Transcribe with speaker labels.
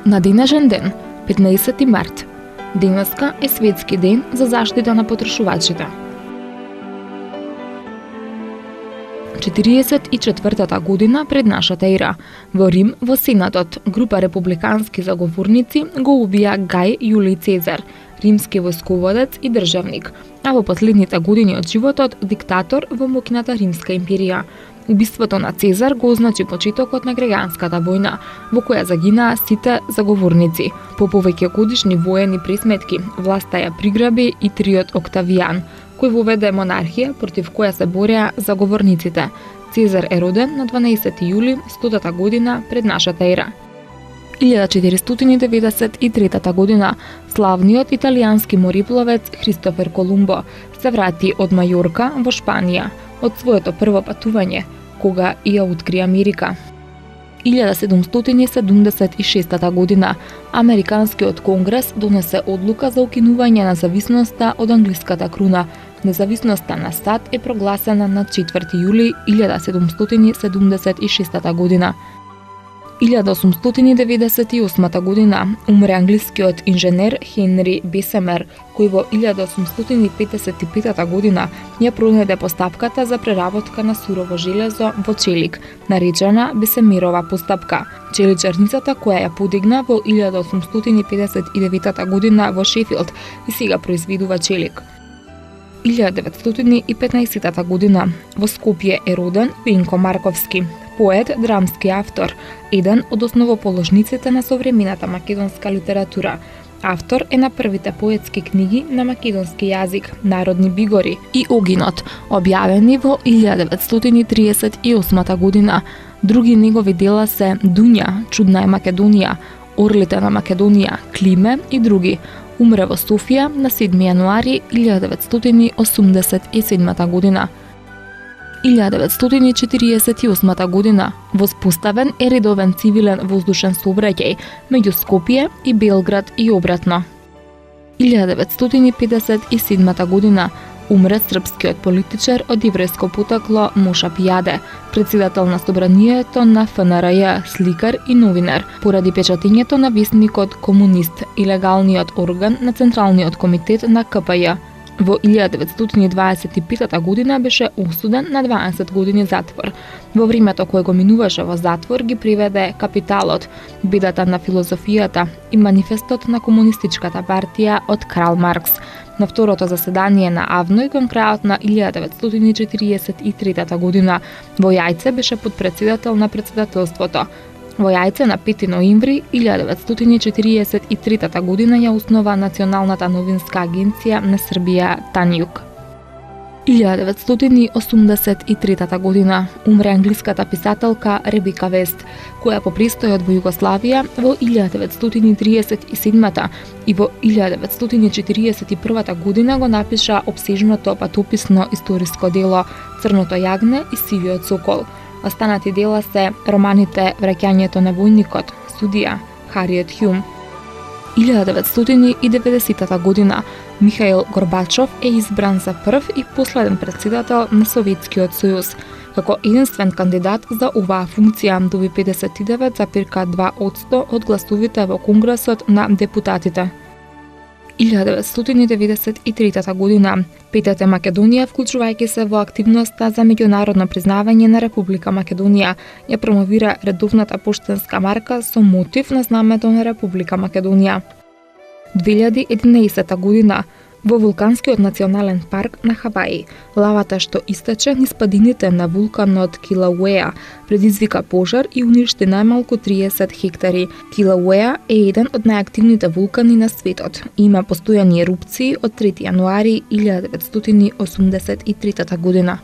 Speaker 1: На денешен ден, 15 март, денеска е светски ден за заштита на потрошувачите. 44-та година пред нашата ера, во Рим, во Сенатот, група републикански заговорници го убија Гај Јулиј Цезар, римски војсководец и државник, а во последните години од животот диктатор во моќната Римска империја. Убиството на Цезар го означи почетокот на граѓанската војна, во која загинаа сите заговорници. По повеќе годишни воени пресметки, власта ја приграби и триот Октавијан, кој воведе монархија против која се бореа заговорниците. Цезар е роден на 12 јули 100-та година пред нашата ера. 1493 година славниот италијански морепловец Христофер Колумбо се врати од Мајорка во Шпанија од своето прво патување, кога ја откри Америка. 1776 година Американскиот конгрес донесе одлука за укинување на зависноста од англиската круна. Независноста на САД е прогласена на 4 јули 1776 година. 1898 година умре англискиот инженер Хенри Бесемер, кој во 1855 година ја пронајде постапката за преработка на сурово железо во челик, наречена Бесемерова постапка. Челичарницата која ја подигна во 1859 година во Шефилд и сега произведува челик. 1915 година во Скопје е роден Пенко Марковски, поет, драмски автор, еден од основоположниците на современата македонска литература. Автор е на првите поетски книги на македонски јазик, Народни бигори и Огинот, објавени во 1938 година. Други негови дела се Дуња, Чудна е Македонија, Орлите на Македонија, Климе и други. Умре во Софија на 7 јануари 1987 година. 1948 година воспоставен е редовен цивилен воздушен сообраќај меѓу Скопје и Белград и обратно. 1957 година умре српскиот политичар од еврејско потекло Моша Пијаде, председател на собранието на ФНРЈ, сликар и новинар, поради печатењето на весникот Комунист, илегалниот орган на Централниот комитет на КПЈ. Во 1925 година беше осуден на 20 години затвор. Во времето кое го минуваше во затвор ги приведе Капиталот, Бедата на филозофијата и Манифестот на Комунистичката партија од Карл Маркс. На второто заседание на АВНОЙ кон крајот на 1943 година во Јајце беше подпредседател на председателството. Во Јајце на 5 ноември 1943 година ја основа Националната новинска агенција на Србија Танјук. 1983 година умре англиската писателка Ребека Вест, која по престојот во Југославија во 1937 и во 1941 година го напиша обсежното патописно историско дело Црното јагне и Сивиот сокол. Останати дела се романите Враќањето на војникот, Судија, Хариет Хјум. 1990 година Михаил Горбачов е избран за прв и последен председател на Советскиот сојуз. Како единствен кандидат за оваа функција доби 59,2% од гласовите во Конгресот на депутатите. 1993 година ПТТ Македонија, вклучувајќи се во активноста за меѓународно признавање на Република Македонија, ја промовира редовната поштенска марка со мотив на знамето на Република Македонија. 2011 година во Вулканскиот национален парк на Хаваи, лавата што истече низ падините на вулканот Килауеа предизвика пожар и уништи најмалку 30 хектари. Килауеа е еден од најактивните вулкани на светот и има постојани ерупции од 3 јануари 1983 година.